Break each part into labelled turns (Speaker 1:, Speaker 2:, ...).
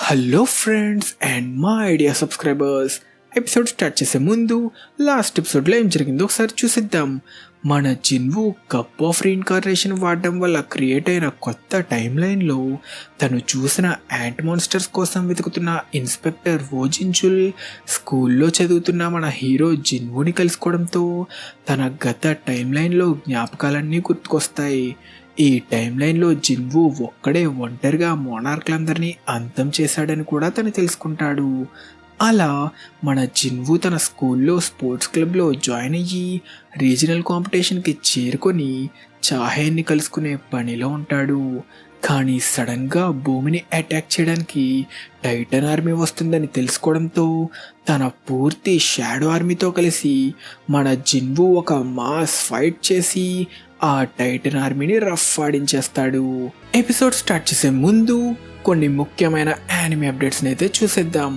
Speaker 1: Hello friends and మా idea subscribers. Episode start చేసే ముందు లాస్ట్ ఎపిసోడ్లో ఏం జరిగిందో ఒకసారి చూసిద్దాం. మన జిన్వు కప్ ఆఫ్ రీఇన్కార్నేషన్ వాడడం వల్ల క్రియేట్ అయిన కొత్త టైం లైన్లో తను చూసిన యాంట్ మాన్స్టర్స్ కోసం వెతుకుతున్న ఇన్స్పెక్టర్ ఓజించుల్ స్కూల్లో చదువుతున్న మన హీరో జిన్వుని కలుసుకోవడంతో తన గత టైం లైన్లో జ్ఞాపకాలన్నీ గుర్తుకొస్తాయి. ఈ టైం లైన్లో జిన్వు ఒక్కడే ఒంటరిగా మోనార్క్లందరినీ అంతం చేశాడని కూడా తను తెలుసుకుంటాడు. అలా మన జిన్వు తన స్కూల్లో స్పోర్ట్స్ క్లబ్లో జాయిన్ అయ్యి రీజనల్ కాంపిటీషన్కి చేరుకొని చాహేన్ని కలుసుకునే పనిలో ఉంటాడు. కానీ సడన్గా భూమిని అటాక్ చేయడానికి టైటన్ ఆర్మీ వస్తుందని తెలుసుకోవడంతో తన పూర్తి షాడో ఆర్మీతో కలిసి మన జిన్వు ఒక మాస్ ఫైట్ చేసి ఆ టైటన్ ఆర్మీని రఫ్ ఆడించేస్తాడు. ఎపిసోడ్ స్టార్ట్ చేసే ముందు కొన్ని ముఖ్యమైన యానిమే అప్డేట్స్ని అయితే చూసేద్దాం.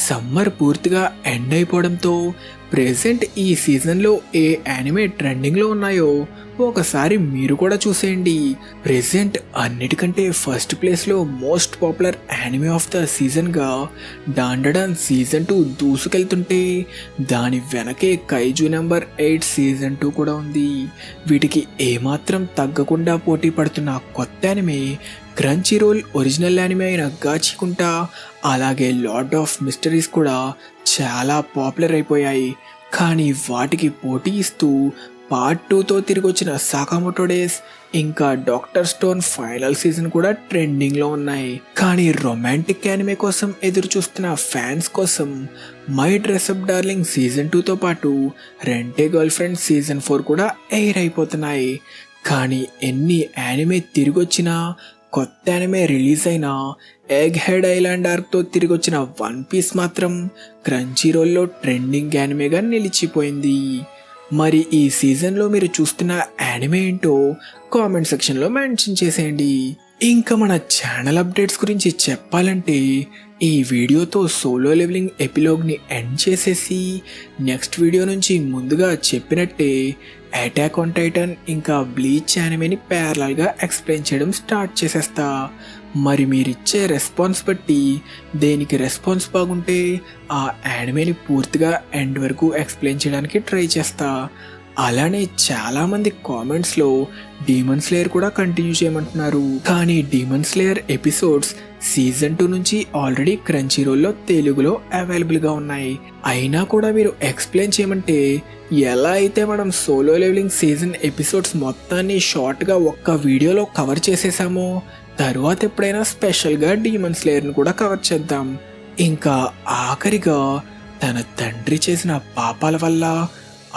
Speaker 1: సమ్మర్ పూర్తిగా ఎండ్ అయిపోవడంతో ప్రెజెంట్ ఈ సీజన్లో ఏ యానిమే ట్రెండింగ్లో ఉన్నాయో ఒకసారి మీరు కూడా చూసేయండి. ప్రెజెంట్ అన్నిటికంటే ఫస్ట్ ప్లేస్లో most popular anime of the సీజన్గా డాండడాన్ సీజన్ 2 దూసుకెళ్తుంటే దాని వెనకే కైజు నెంబర్ 8 సీజన్ 2 కూడా ఉంది. వీటికి ఏమాత్రం తగ్గకుండా పోటీ పడుతున్న కొత్త యానిమే క్రంచీరోల్ ఒరిజినల్ యానిమే అయిన గాచికుంటా, అలాగే లార్డ్ ఆఫ్ మిస్టరీస్ కూడా చాలా పాపులర్ అయిపోయాయి. కానీ వాటికి పోటీ ఇస్తూ పార్ట్ 2తో తిరిగి వచ్చిన సాకామోటో డేస్ ఇంకా డాక్టర్ స్టోన్ ఫైనల్ సీజన్ కూడా ట్రెండింగ్లో ఉన్నాయి. కానీ రొమాంటిక్ యానిమే కోసం ఎదురు చూస్తున్న ఫ్యాన్స్ కోసం మై డ్రెస్అప్ డార్లింగ్ సీజన్ 2తో పాటు రెంటే గర్ల్ ఫ్రెండ్ సీజన్ 4 కూడా ఎయిర్ అయిపోతున్నాయి. కానీ ఎన్ని యానిమే తిరిగి వచ్చినా కొత్త యానిమే రిలీజ్ అయిన ఎగ్ హెడ్ ఐలాండ్ ఆర్క్తో తిరిగి వచ్చిన వన్ పీస్ మాత్రం క్రంచీరోల్లో ట్రెండింగ్ యానిమేగా నిలిచిపోయింది. మరి ఈ సీజన్లో మీరు చూస్తున్న యానిమే ఏంటో కామెంట్ సెక్షన్లో మెన్షన్ చేసేయండి. ఇంకా మన ఛానల్ అప్డేట్స్ గురించి చెప్పాలంటే ఈ వీడియోతో సోలో లెవెలింగ్ ఎపిలోగ్ని ఎండ్ చేసేసి నెక్స్ట్ వీడియో నుంచి ముందుగా చెప్పినట్టే అటాక్ ఆన్ టైటన్ ఇంకా బ్లీచ్ యానిమేని ప్యారలల్గా ఎక్స్ప్లెయిన్ చేయడం స్టార్ట్ చేసేస్తా. మరి మీరిచ్చే రెస్పాన్స్ బట్టి దేనికి రెస్పాన్స్ బాగుంటే ఆ యానిమేని పూర్తిగా ఎండ్ వరకు ఎక్స్ప్లెయిన్ చేయడానికి ట్రై చేస్తా. అలానే చాలామంది కామెంట్స్లో డీమన్ స్లేయర్ కూడా కంటిన్యూ చేయమంటున్నారు. కానీ డీమన్ స్లేయర్ ఎపిసోడ్స్ సీజన్ 2 నుంచి ఆల్రెడీ క్రంచీరోల్లో తెలుగులో అవైలబుల్గా ఉన్నాయి. అయినా కూడా మీరు ఎక్స్ప్లెయిన్ చేయమంటే ఎలా అయితే మనం సోలో లెవెలింగ్ సీజన్ ఎపిసోడ్స్ మొత్తాన్ని షార్ట్గా ఒక్క వీడియోలో కవర్ చేసేసామో తరువాత ఎప్పుడైనా స్పెషల్గా డీమన్ స్లేయర్ని కూడా కవర్ చేద్దాం. ఇంకా ఆఖరిగా తన తండ్రి చేసిన పాపాల వల్ల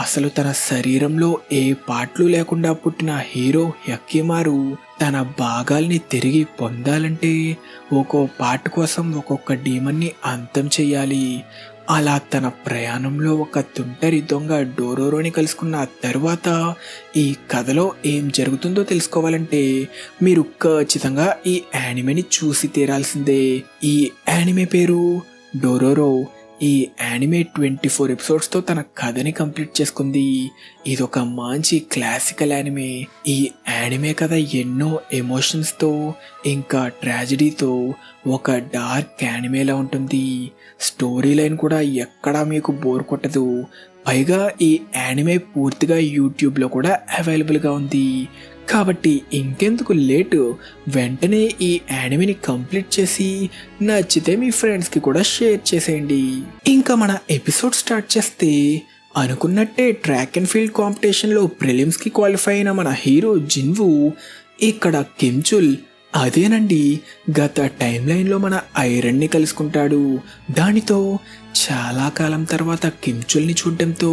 Speaker 1: అసలు తన శరీరంలో ఏ పార్ట్లు లేకుండా పుట్టిన హీరో హెక్కిమారు తన భాగాల్ని తిరిగి పొందాలంటే ఒక్కో పార్ట్ కోసం ఒక్కొక్క డీమన్ని అంతం చేయాలి. అలా తన ప్రయాణంలో ఒక తుంటరి దొంగ డోరోరోని కలుసుకున్న తర్వాత ఈ కథలో ఏం జరుగుతుందో తెలుసుకోవాలంటే మీరు ఖచ్చితంగా ఈ యానిమేని చూసి తీరాల్సిందే. ఈ యానిమే పేరు డోరోరో. ఈ యానిమే 24 ఎపిసోడ్స్తో తన కథని కంప్లీట్ చేసుకుంది. ఇదొక మంచి క్లాసికల్ యానిమే. ఈ యానిమే కథ ఎన్నో ఎమోషన్స్తో ఇంకా ట్రాజడీతో ఒక డార్క్ యానిమేలా ఉంటుంది. స్టోరీ లైన్ కూడా ఎక్కడా మీకు బోర్ కొట్టదు. పైగా ఈ యానిమే పూర్తిగా యూట్యూబ్లో కూడా అవైలబుల్గా ఉంది. కాబట్టి ఇంకెందుకు లేటు, వెంటనే ఈ యానిమేని కంప్లీట్ చేసి నచ్చితే మీ ఫ్రెండ్స్కి కూడా షేర్ చేసేయండి. ఇంకా మన ఎపిసోడ్ స్టార్ట్ చేస్తే అనుకున్నట్టే ట్రాక్ అండ్ ఫీల్డ్ కాంపిటీషన్లో ప్రిలిమ్స్కి క్వాలిఫై అయిన మన హీరో జిన్వు ఇక్కడ కిమ్చుల్ అదేనండి గత టైం లైన్లో మన ఐరన్ని కలుసుకుంటాడు. దానితో చాలా కాలం తర్వాత కిమ్చుల్ని చూడడంతో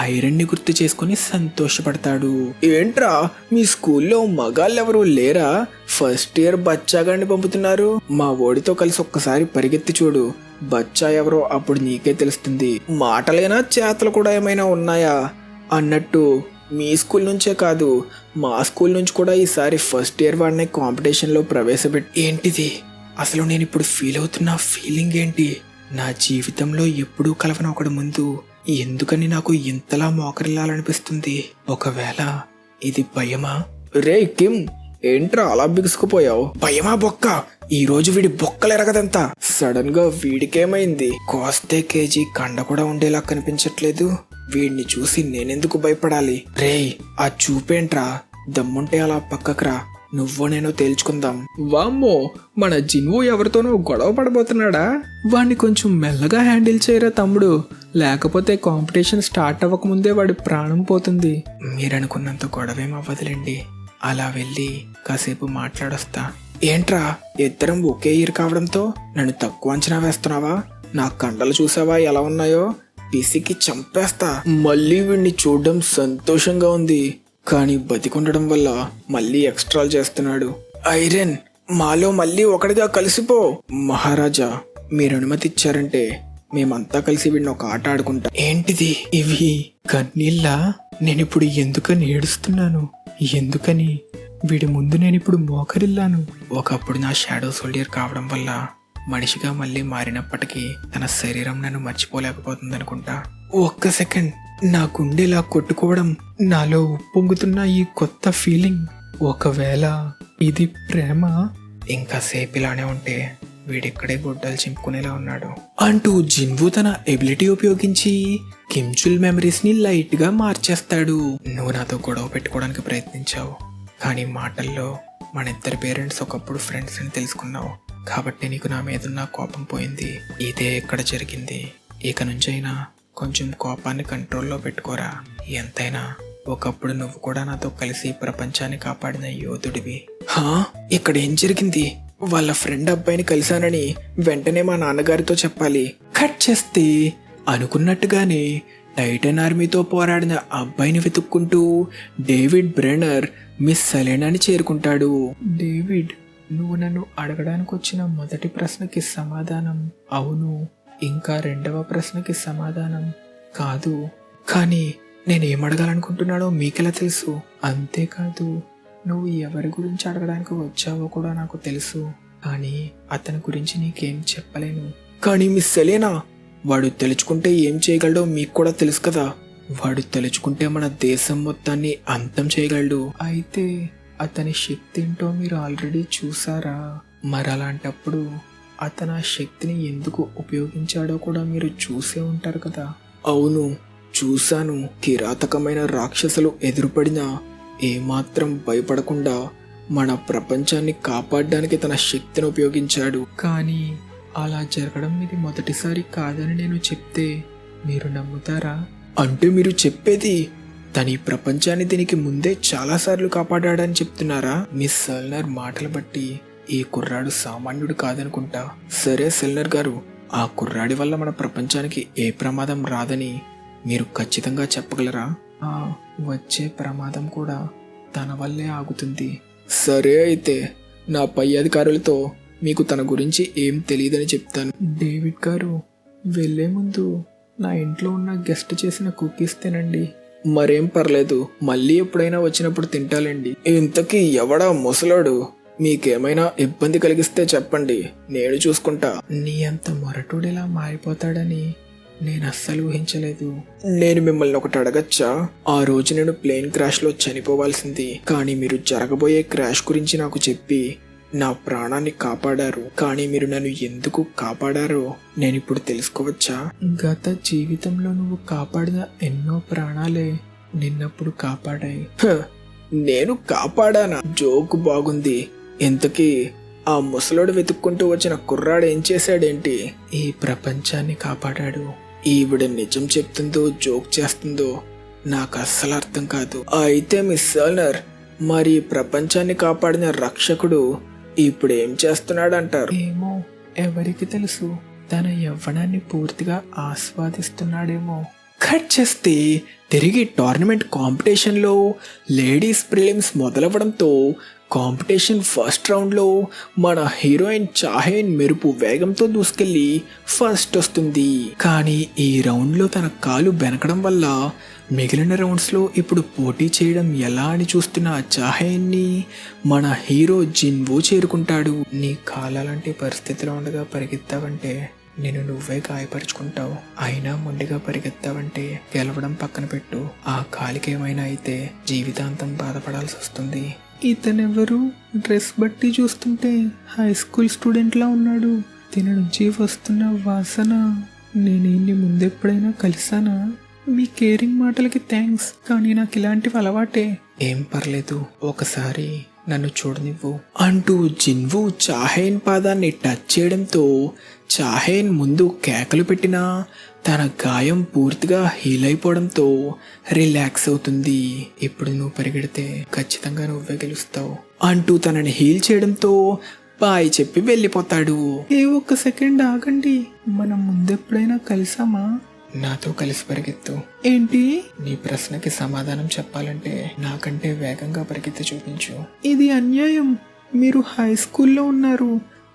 Speaker 1: ఐరన్ని గుర్తు చేసుకుని సంతోషపడతాడు. ఏంట్రా మీ స్కూల్లో మగాళ్ళెవరూ లేరా? ఫస్ట్ ఇయర్ బచ్చాగాన్ని పంపుతున్నారు. మా ఓడితో కలిసి ఒక్కసారి పరిగెత్తి చూడు, బచ్చా ఎవరో అప్పుడు నీకే తెలుస్తుంది. మాటలైనా చేతలు కూడా ఏమైనా ఉన్నాయా? అన్నట్టు మీ స్కూల్ నుంచే కాదు మా స్కూల్ నుంచి కూడా ఈసారి ఫస్ట్ ఇయర్ వాడిని కాంపిటీషన్లో ప్రవేశపెట్టి ఏంటిది అసలు నేను ఇప్పుడు ఫీల్ అవుతున్న ఫీలింగ్ ఏంటి? నా జీవితంలో ఎప్పుడూ కలవని ఒకడు ముందు ఎందుకని నాకు ఇంతలా మోకరిల్లాలనిపిస్తుంది? ఒకవేళ ఇది భయమా? రే కిమ్, ఏంట్రా అలా బిగుసుకుపోయావు? భయమా బొక్క, ఈ రోజు వీడి బొక్కలెరగదంతా. సడన్ గా వీడికేమైంది? కోస్తే కేజీ కండ కూడా ఉండేలా కనిపించట్లేదు. వీడిని చూసి నేనెందుకు భయపడాలి? రేయ్, ఆ చూపేంట్రా? దమ్ముంటే అలా పక్కకురా, నువ్వు నేను తేల్చుకుందాం. వామ్మో, మన జిన్వు ఎవరితోనో గొడవ పడబోతున్నాడా? వాడిని కొంచెం మెల్లగా హ్యాండిల్ చేయరా తమ్ముడు, లేకపోతే కాంపిటీషన్ స్టార్ట్ అవ్వకముందే వాడి ప్రాణం పోతుంది. మీరనుకున్నంత గొడవేం అవ్వదులేండి, అలా వెళ్ళి కాసేపు మాట్లాడొస్తా. ఏంట్రా, ఇద్దరం ఒకే ఇయర్ కావడంతో నన్ను తక్కువ అంచనా వేస్తున్నావా? నా కండలు చూసావా ఎలా ఉన్నాయో? పిసికి చంపేస్తా. మళ్ళీ వీడిని చూడడం సంతోషంగా ఉంది, కానీ బతికుండడం వల్ల మళ్ళీ ఎక్స్ట్రాలు చేస్తున్నాడు. ఐరన్, మాలో మళ్ళీ ఒకటిగా కలిసిపో. మహారాజా, మీరు అనుమతి ఇచ్చారంటే మేమంతా కలిసి వీడిని ఒక ఆట ఆడుకుంటా. ఏంటిది ఇవి? కన్నీళ్ళా? నేనిప్పుడు ఎందుకని ఏడుస్తున్నాను? ఎందుకని వీడి ముందు నేనిప్పుడు మోకరిల్లాను? ఒకప్పుడు నా షాడో సోల్డియర్ కావడం వల్ల మనిషిగా మళ్ళీ మారినప్పటికీ తన శరీరం నన్ను మర్చిపోలేకపోతుందనుకుంటా. ఒక్క సెకండ్, నా గుండెలా కొట్టుకోవడం, నాలో ఉప్పొంగుతున్న ఈ కొత్త ఫీలింగ్. ఒకవేళ ఇది ప్రేమ? ఇంకా సేపు ఇలానే ఉంటే వీడిక్కడే గుడ్డలు చింపుకునేలా ఉన్నాడు అంటూ జిన్వు తన ఎబిలిటీ ఉపయోగించి కిమ్చుల్ మెమరీస్ ని లైట్ గా మార్చేస్తాడు. నువ్వు నాతో గొడవ పెట్టుకోవడానికి ప్రయత్నించావు, కానీ మాటల్లో మన ఇద్దరి పేరెంట్స్ ఒకప్పుడు ఫ్రెండ్స్ అని తెలుసుకున్నావు, కాబట్టి నీకు నా మీదున్న కోపం పోయింది. ఇదే ఎక్కడ జరిగింది. ఇక నుంచైనా కొంచెం కోపాన్ని కంట్రోల్లో పెట్టుకోరా. ఎంతైనా ఒకప్పుడు నువ్వు కూడా నాతో కలిసి ప్రపంచాన్ని కాపాడిన యోధుడివి. ఇక్కడ ఏం జరిగింది? వాళ్ళ ఫ్రెండ్ అబ్బాయిని కలిశానని వెంటనే మా నాన్నగారితో చెప్పాలి. కట్ చేస్తే అనుకున్నట్టుగానే టైటన్ ఆర్మీతో పోరాడిన అబ్బాయిని వెతుక్కుంటూ డేవిడ్ బ్రెనర్ మిస్ సెలెనాని చేరుకుంటాడు. డేవిడ్, నువ్వు నన్ను అడగడానికి వచ్చిన మొదటి ప్రశ్నకి సమాధానం అవును, ఇంకా రెండవ ప్రశ్నకి సమాధానం కాదు. కానీ నేనేమడగాలనుకుంటున్నాడో మీకెలా తెలుసు? అంతేకాదు, నువ్వు ఎవరి గురించి అడగడానికి వచ్చావో కూడా నాకు తెలుసు, కానీ అతని గురించి నీకేం చెప్పలేను. కానీ మిస్ సెలేనా, వాడు తలుచుకుంటే ఏం చేయగలడో మీకు కూడా తెలుసు కదా. వాడు తలుచుకుంటే మన దేశం మొత్తాన్ని అంతం చేయగలడు. అయితే అతని శక్తి ఏంటో మీరు ఆల్రెడీ చూసారా? మరలాంటప్పుడు అతను ఆ శక్తిని ఎందుకు ఉపయోగించాడో కూడా మీరు చూసే ఉంటారు కదా. అవును, చూశాను. కిరాతకమైన రాక్షసులు ఎదురుపడినా ఏమాత్రం భయపడకుండా మన ప్రపంచాన్ని కాపాడడానికి తన శక్తిని ఉపయోగించాడు. కానీ అలా జరగడం ఇది మొదటిసారి కాదని నేను చెప్తే మీరు నమ్ముతారా? అంటే మీరు చెప్పేది తన ఈ ప్రపంచాన్ని దీనికి ముందే చాలాసార్లు కాపాడాడని చెప్తున్నారా? మిస్ సెల్నర్ మాటలు బట్టి ఈ కుర్రాడు సామాన్యుడు కాదనుకుంటా. సరే సెల్నర్ గారు, ఆ కుర్రాడి వల్ల మన ప్రపంచానికి ఏ ప్రమాదం రాదని మీరు ఖచ్చితంగా చెప్పగలరా? వచ్చే ప్రమాదం కూడా తన వల్లే ఆగుతుంది. సరే, అయితే నా పై అధికారులతో మీకు తన గురించి ఏం తెలియదని చెప్తాను. డేవిడ్ గారు, వెళ్లే ముందు నా ఇంట్లో ఉన్న గెస్ట్ చేసిన కుకీస్ తినండి. మరేం పర్లేదు, మళ్ళీ ఎప్పుడైనా వచ్చినప్పుడు తింటాలండి. ఇంతకీ ఎవడా ముసలాడు? మీకేమైనా ఇబ్బంది కలిగిస్తే చెప్పండి, నేను చూసుకుంటా. నీ అంత మొరటుడిలా మారిపోతాడని నేను అస్సలు ఊహించలేదు. నేను మిమ్మల్ని ఒకటి అడగచ్చా? ఆ రోజు నేను ప్లేన్ క్రాష్ లో చనిపోవాల్సింది, కానీ మీరు జరగబోయే క్రాష్ గురించి నాకు చెప్పి నా ప్రాణాన్ని కాపాడారు. కానీ మీరు నన్ను ఎందుకు కాపాడారో నేను ఇప్పుడు తెలుసుకోవచ్చా? గత జీవితంలో నువ్వు కాపాడిన ఎన్నో ప్రాణాలే నిన్నప్పుడు కాపాడాయి. నేను కాపాడానా? జోకు బాగుంది. ఇంతకీ ఆ ముసలోడు వెతుక్కుంటూ వచ్చిన కుర్రాడు ఏం చేశాడేంటి? ఈ ప్రపంచాన్ని కాపాడాడు. ఈవిడ నిజం చెప్తుందో జోక్ చేస్తుందో నాకు అస్సలు అర్థం కాదు. అయితే మిస్ సెల్నర్, మరి ప్రపంచాన్ని కాపాడిన రక్షకుడు ఇప్పుడు ఏం చేస్తున్నాడంటారు? ఏమో, ఎవరికి తెలుసు. తన యవ్వనాన్ని పూర్తిగా ఆస్వాదిస్తున్నాడేమో. కట్ చేస్తే తిరిగి టోర్నమెంట్ కాంపిటీషన్లో లేడీస్ ప్రిలిమ్స్ మొదలవ్వడంతో కాంపిటీషన్ ఫస్ట్ రౌండ్లో మన హీరోయిన్ చాహేన్ మెరుపు వేగంతో దూసుకెళ్ళి ఫస్ట్ వస్తుంది. కానీ ఈ రౌండ్లో తన కాలు బెనకడం వల్ల మిగిలిన రౌండ్స్లో ఇప్పుడు పోటీ చేయడం ఎలా అని చూస్తున్న చాహేన్ని మన హీరో జిన్వు చేరుకుంటాడు. నీ కాలాలంటి పరిస్థితిలో ఉండగా పరిగెత్తావంటే నేను నువ్వే గాయపరుచుకుంటావు. అయినా మొండిగా పరిగెత్తావంటే గెలవడం పక్కన పెట్టు, ఆ కాలికేమైనా అయితే జీవితాంతం బాధపడాల్సి వస్తుంది. ఇతనెవరు? డ్రెస్ బట్టి చూస్తుంటే హై స్కూల్ స్టూడెంట్లా ఉన్నాడు. తిన నుంచి వస్తున్న వాసన. నేనేంటి ముందెప్పుడైనా కలిసానా? మీ కేరింగ్ మాటలకి థ్యాంక్స్, కానీ నాకు ఇలాంటివి అలవాటే. ఏం పర్లేదు, ఒకసారి నన్ను చూడనివ్వు అంటూ జిన్వు చాహేన్ పాదాన్ని టచ్ చేయడంతో చాహేన్ ముందు కేకలు పెట్టినా తన గాయం పూర్తిగా హీల్ అయిపోవడంతో రిలాక్స్ అవుతుంది. ఇప్పుడు నువ్వు పరిగెడితే ఖచ్చితంగా నువ్వే గెలుస్తావు అంటూ తనని హీల్ చేయడంతో బాయ్ చెప్పి వెళ్ళిపోతాడు. ఒక్క సెకండ్ ఆగండి, మనం ముందెప్పుడైనా కలిసామా? నాతో కలిసి పరిగెత్తు. ఏంటి? నీ ప్రశ్నకి సమాధానం చెప్పాలంటే నాకంటే వేగంగా పరిగెత్తి చూపించు. ఇది అన్యాయం. మీరు హై స్కూల్లో ఉన్నారు,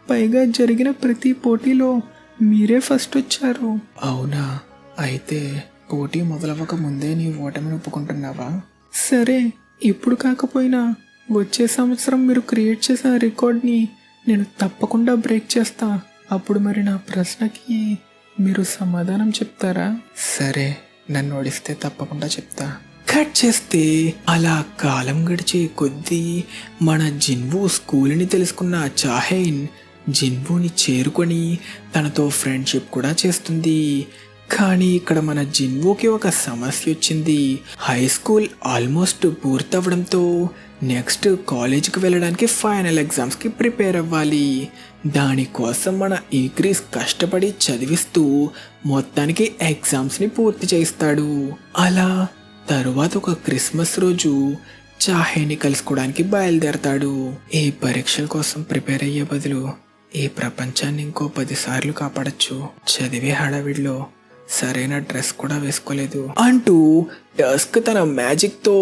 Speaker 1: పైగా జరిగిన ప్రతి పోటీలో మీరే ఫస్ట్ వచ్చారు. అవునా? అయితే పోటీ మొదలవ్వక ముందే నీ ఓటమిని ఒప్పుకుంటున్నావా? సరే, ఇప్పుడు కాకపోయినా వచ్చే సంవత్సరం మీరు క్రియేట్ చేసిన రికార్డ్ని నేను తప్పకుండా బ్రేక్ చేస్తా. అప్పుడు మరి నా ప్రశ్నకి మీరు సమాధానం చెప్తారా? సరే, నన్ను ఓడిస్తే తప్పకుండా చెప్తా. కట్ చేస్తే అలా కాలం గడిచే కొద్దీ మన జిన్వు స్కూల్ని తెలుసుకున్న చాహేన్ జిన్వుని చేరుకొని తనతో ఫ్రెండ్షిప్ కూడా చేస్తుంది. కానీ ఇక్కడ మన జిన్వుకి ఒక సమస్య వచ్చింది. హై స్కూల్ ఆల్మోస్ట్ పూర్తవడంతో నెక్స్ట్ కాలేజ్కి వెళ్ళడానికి ఫైనల్ ఎగ్జామ్స్కి ప్రిపేర్ అవ్వాలి. దానికోసం మన ఈక్రీస్ కష్టపడి చదివిస్తూ మొత్తానికి ఎగ్జామ్స్ని పూర్తి చేస్తాడు. అలా తరువాత ఒక క్రిస్మస్ రోజు చాహేని కలుసుకోవడానికి బయలుదేరతాడు. ఈ పరీక్షల కోసం ప్రిపేర్ అయ్యే బదులు ఈ ప్రపంచాన్ని ఇంకో 10 సార్లు కాపాడచ్చు. చదివే హడావిడిలో సరైన డ్రెస్ కూడా వేసుకోలేదు అంటూ డస్క్ తన మ్యాజిక్ తో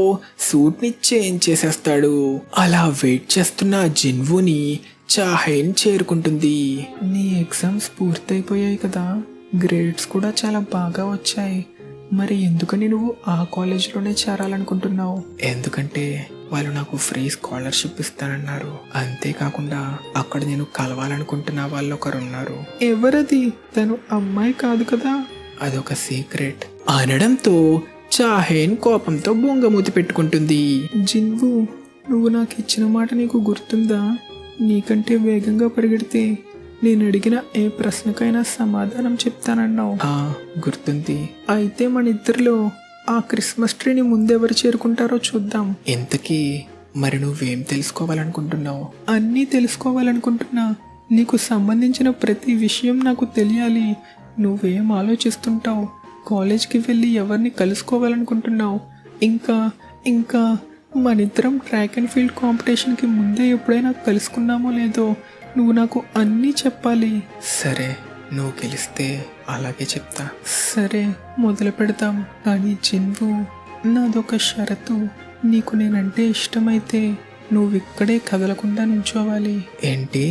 Speaker 1: సూట్ ని చేంజ్ చేసేస్తాడు. అలా వెయిట్ చేస్తున్న జిన్వుని చాహేన్ చేరుకుంటుంది. నీ ఎగ్జామ్స్ పూర్తయిపోయాయి కదా, గ్రేడ్స్ కూడా చాలా బాగా వచ్చాయి. మరి ఎందుకని నువ్వు ఆ కాలేజీలోనే చేరాలనుకుంటున్నావు? ఎందుకంటే వాళ్ళు నాకు ఫ్రీ స్కాలర్షిప్ ఇస్తానన్నారు. అంతేకాకుండా అక్కడ నేను కలవాలనుకుంటున్న వాళ్ళు ఒకరున్నారు. ఎవరది? తను అమ్మాయి కాదు కదా? అదొక సీక్రెట్ అనడంతో చాహేన్ కోపంతో బొంగమూతి పెట్టుకుంటుంది. జిన్వు, నువ్వు నాకు ఇచ్చిన మాట నీకు గుర్తుందా? నీకంటే వేగంగా పరిగెడితే నేను అడిగిన ఏ ప్రశ్నకైనా సమాధానం చెప్తానన్నావు. గుర్తుంది. అయితే మన ఇద్దరిలో ఆ క్రిస్మస్ ట్రీని ముందెవరు చేరుకుంటారో చూద్దాం. ఇంతకీ మరి నువ్వేం తెలుసుకోవాలనుకుంటున్నావు? అన్నీ తెలుసుకోవాలనుకుంటున్నా. నీకు సంబంధించిన ప్రతి విషయం నాకు తెలియాలి. నువ్వేం ఆలోచిస్తుంటావు? కాలేజ్కి వెళ్ళి ఎవరిని కలుసుకోవాలనుకుంటున్నావు? ఇంకా మనిద్దరం ట్రాక్ అండ్ ఫీల్డ్ కాంపిటీషన్కి ముందే ఎప్పుడైనా కలుసుకున్నామో లేదో నువ్వు నాకు అన్నీ చెప్పాలి. సరే, నువ్వు గెలిస్తే అలాగే చెప్తా. సరే, మొదలు పెడతాం. కానీ జిన్వు, నాదొక షరతు. నీకు నేనంటే ఇష్టమైతే నువ్వు ఇక్కడే కదలకుండా నించోవాలి. ఏంటి?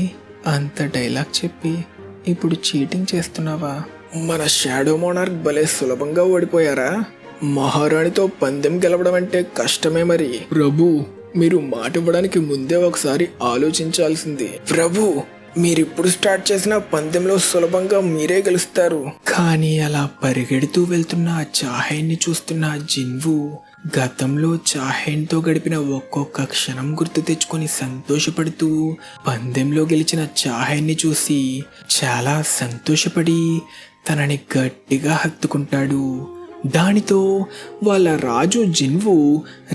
Speaker 1: అంత డైలాగ్ చెప్పి ఇప్పుడు చీటింగ్ చేస్తున్నావా? మన షాడో మోనార్క్ భలే సులభంగా ఓడిపోయారా? మహారాణితో పందెం గెలవడం అంటే కష్టమే. మరి ప్రభు, మీరు మాట ఇవ్వడానికి ముందే ఒకసారి ఆలోచించాల్సింది. ప్రభు, మీరిప్పుడు స్టార్ట్ చేసిన పందెంలో సులభంగా మీరే గెలుస్తారు. కానీ అలా పరిగెడుతూ వెళ్తున్న చాహేన్ని చూస్తున్న జిన్వు గతంలో చాహేన్తో గడిపిన ఒక్కొక్క క్షణం గుర్తు తెచ్చుకొని సంతోషపడుతూ పందెంలో గెలిచిన చాహేన్ని చూసి చాలా సంతోషపడి తనని గట్టిగా హత్తుకుంటాడు. దానితో వాళ్ళ రాజు జిన్వు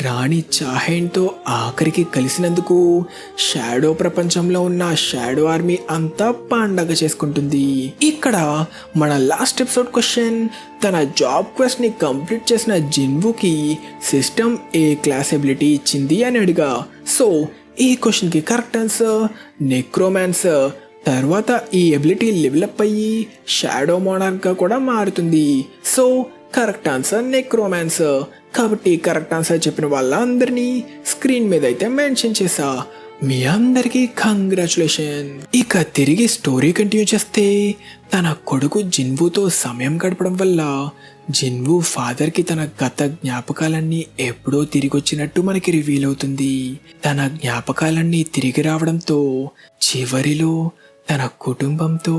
Speaker 1: రాణి చాహేన్తో ఆఖరికి కలిసినందుకు షాడో ప్రపంచంలో ఉన్న షాడో ఆర్మీ అంతా పండగ చేసుకుంటుంది. ఇక్కడ మన లాస్ట్ ఎపిసోడ్ క్వశ్చన్, తన జాబ్ క్వెస్ట్ ని కంప్లీట్ చేసిన జిన్వుకి సిస్టమ్ ఏ క్లాస్ ఎబిలిటీ ఇచ్చింది అని అడిగా. సో ఈ క్వశ్చన్కి కరెక్ట్ ఆన్సర్ నెక్రోమాన్సర్. తర్వాత ఈ ఎబిలిటీ లెవెలప్ అయ్యి షాడో మోనార్క్ గా కూడా మారుతుంది. So correct answer necromancer. కాబట్టి కరెక్ట్ ఆన్సర్ చెప్పిన వాళ్ళందరినీ స్క్రీన్ మీద అయితే మెన్షన్ చేసా. మీ అందరికీ కంగ్రాచులేషన్. ఇక తిరిగి స్టోరీ కంటిన్యూ చేస్తే, తన కొడుకు జిన్వుతో సమయం గడపడం వల్ల జిన్వు ఫాదర్కి తన గత జ్ఞాపకాలన్నీ ఎప్పుడో తిరిగి వచ్చినట్టు మనకి రివీల్ అవుతుంది. తన జ్ఞాపకాలన్నీ తిరిగి రావడంతో చివరిలో తన కుటుంబంతో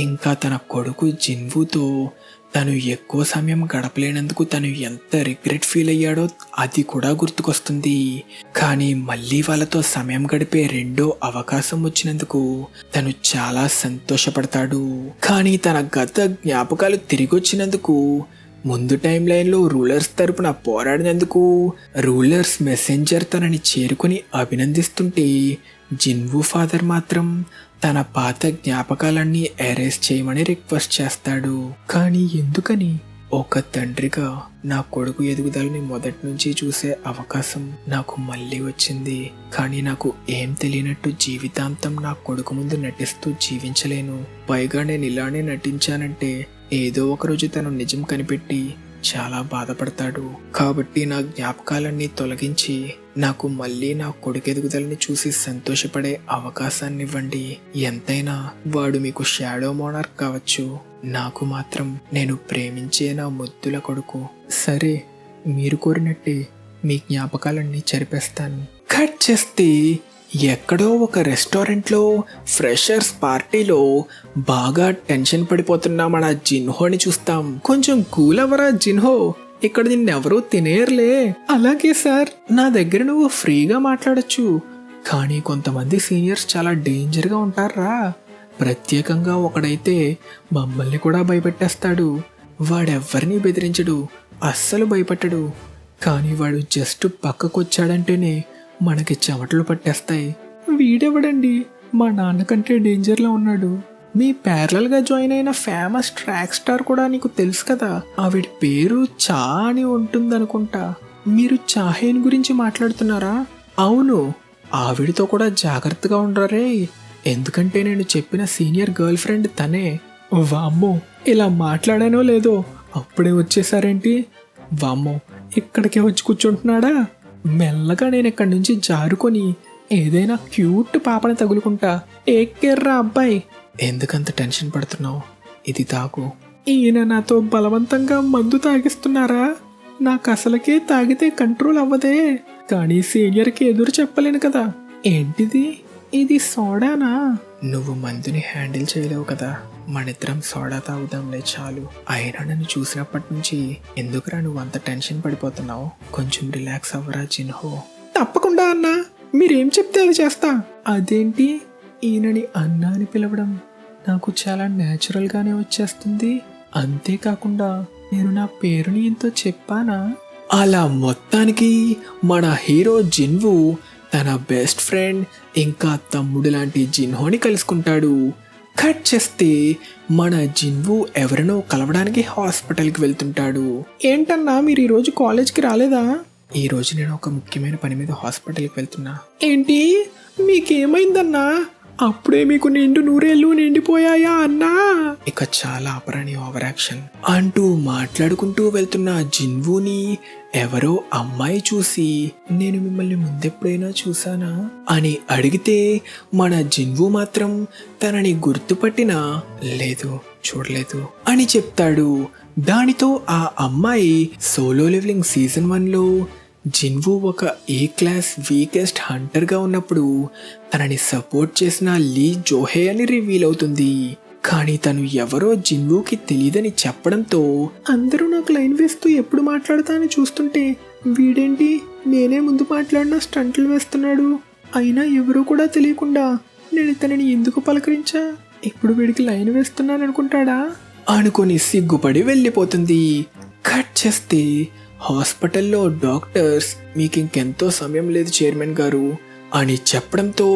Speaker 1: ఇంకా తన కొడుకు జిన్వుతో తను ఎక్కువ సమయం గడపలేనందుకు తను ఎంత రిగ్రెట్ ఫీల్ అయ్యాడో అది కూడా గుర్తుకొస్తుంది. కానీ మళ్ళీ వాళ్ళతో సమయం గడిపే రెండో అవకాశం వచ్చినందుకు తను చాలా సంతోషపడతాడు. కానీ తన గత జ్ఞాపకాలు తిరిగి వచ్చినందుకు, ముందు టైం లైన్లో రూలర్స్ తరపున పోరాడినందుకు రూలర్స్ మెసెంజర్ తనని చేరుకుని అభినందిస్తుంటే, జిన్వూ ఫాదర్ మాత్రం తన పాత జ్ఞాపకాలన్నీ ఎరేస్ చేయమని రిక్వెస్ట్ చేస్తాడు. కానీ ఎందుకని? ఒక తండ్రిగా నా కొడుకు ఎదుగుదలని మొదటి నుంచి చూసే అవకాశం నాకు మళ్ళీ వచ్చింది. కానీ నాకు ఏం తెలియనట్టు జీవితాంతం నా కొడుకు ముందు నటిస్తూ జీవించలేను. పైగా నేను ఇలానే నటించానంటే ఏదో ఒక రోజు తను నిజం కనిపెట్టి చాలా బాధపడతాడు. కాబట్టి నా జ్ఞాపకాలన్నీ తొలగించి నాకు మళ్ళీ నా కొడుకు ఎదుగుదలని చూసి సంతోషపడే అవకాశాన్ని ఇవ్వండి. ఎంతైనా వాడు మీకు షాడో మోనార్క్ కావచ్చు, నాకు మాత్రం నేను ప్రేమించే నా ముద్దుల కొడుకు. సరే, మీరు కోరినట్టే మీ జ్ఞాపకాలన్నీ చెరిపేస్తాను. కట్ చేస్తే ఎక్కడో ఒక రెస్టారెంట్లో ఫ్రెషర్స్ పార్టీలో బాగా టెన్షన్ పడిపోతున్నా మన జిన్హోని చూస్తాం. కొంచెం కూల్ అవ్వరా జిన్హో, ఇక్కడ నిన్నెవరూ తినేయర్లే. అలాగే సార్, నా దగ్గర నువ్వు ఫ్రీగా మాట్లాడచ్చు. కానీ కొంతమంది సీనియర్స్ చాలా డేంజర్గా ఉంటారా. ప్రత్యేకంగా ఒకడైతే మమ్మల్ని కూడా భయపెట్టేస్తాడు. వాడెవ్వరినీ బెదిరించడు, అస్సలు భయపెట్టడు. కానీ వాడు జస్ట్ పక్కకొచ్చాడంటేనే మనకి చెమటలు పట్టేస్తాయి. వీడెవడండి, మా నాన్నకంటే డేంజర్లో ఉన్నాడు. మీ ప్యారలల్గా జాయిన్ అయిన ఫేమస్ ట్రాక్ స్టార్ కూడా నీకు తెలుసు కదా, ఆవిడ పేరు చా అని ఉంటుందనుకుంటా. మీరు చాహేన్ గురించి మాట్లాడుతున్నారా? అవును, ఆవిడతో కూడా జాగ్రత్తగా ఉండరే, ఎందుకంటే నేను చెప్పిన సీనియర్ గర్ల్ ఫ్రెండ్ తనే. వామ్మో, ఇలా మాట్లాడానో లేదో అప్పుడే వచ్చేసారేంటి? వామ్మో, ఇక్కడికే వచ్చి కూర్చుంటున్నాడా? మెల్లగా నేను ఇక్కడి నుంచి జారుకొని ఏదైనా క్యూట్ పాపని తగులుకుంటా. ఏకేర్రా అబ్బాయి. ఎందుకంత టెన్షన్ పడుతున్నావు? ఇది తాగు. ఈయన నాతో బలవంతంగా మందు తాగిస్తున్నారా? నాకు అసలుకే తాగితే కంట్రోల్ అవ్వదే. కానీ సీనియర్కి ఎదురు చెప్పలేను కదా. ఏంటిది, ఇది సోడానా? నువ్వు మందుని హ్యాండిల్ చేయలేవు కదా, మనిద్దరం సోడా తాగుదాంలే చాలు. అయినా నన్ను చూసినప్పటి నుంచి ఎందుకురా నువ్వు అంత టెన్షన్ పడిపోతున్నావు? కొంచెం రిలాక్స్ అవ్వరా జిన్హో. తప్పకుండా అన్నా, మీరేం చెప్తే అది చేస్తా. అదేంటి, ఈయనని అన్నా అని పిలవడం నాకు చాలా న్యాచురల్గానే వచ్చేస్తుంది. అంతేకాకుండా నేను నా పేరుని ఎంతో చెప్పానా? అలా మొత్తానికి మన హీరో జిన్వూ తన బెస్ట్ ఫ్రెండ్ ఇంకా తమ్ముడు లాంటి జిన్హోని కలుసుకుంటాడు. కట్ చేస్తే మన జిన్వూ ఎవరినో కలవడానికి హాస్పిటల్కి వెళ్తుంటాడు. ఏంటన్నా, మీరు ఈరోజు కాలేజ్కి రాలేదా? ఈరోజు నేను ఒక ముఖ్యమైన పని మీద హాస్పిటల్కి వెళ్తున్నా. ఏంటి, మీకేమైందన్నా? అప్పుడే మీకు నిండు నూరేళ్ళు నిండిపోయాయా అన్నా? ఇక చాలా అపరాని ఓవర్ యాక్షన్ అంటూ మాట్లాడుకుంటూ వెళ్తున్న జిన్వూని ఎవరో అమ్మాయి చూసి, నేను మిమ్మల్ని ముందెప్పుడైనా చూసానా అని అడిగితే మన జిన్వూ మాత్రం తనని గుర్తుపట్టినా లేదు, చూడలేదు అని చెప్తాడు. దానితో ఆ అమ్మాయి సోలో లెవెలింగ్ సీజన్ 1లో జిన్వూ ఒక ఏ క్లాస్ వీకెస్ట్ హంటర్గా ఉన్నప్పుడు తనని సపోర్ట్ చేసిన లీ జోహే అని రివీల్ అవుతుంది. కానీ తను ఎవరో జిన్వూకి తెలియదని చెప్పడంతో అందరూ నాకు లైన్ వేస్తూ ఎప్పుడు మాట్లాడతానని చూస్తుంటే వీడేంటి నేనే ముందు మాట్లాడినా స్టంట్లు వేస్తున్నాడు. అయినా ఎవరూ కూడా తెలియకుండా నేను ఇతనిని ఎందుకు పలకరించా? ఇప్పుడు వీడికి లైన్ వేస్తున్నాను అనుకుంటాడా అనుకొని సిగ్గుపడి వెళ్ళిపోతుంది. కట్ చేస్తే హాస్పిటల్లో డాక్టర్స్ మీకు ఇంకెంతో సమయం లేదు చైర్మన్ గారు అని చెప్పడంతో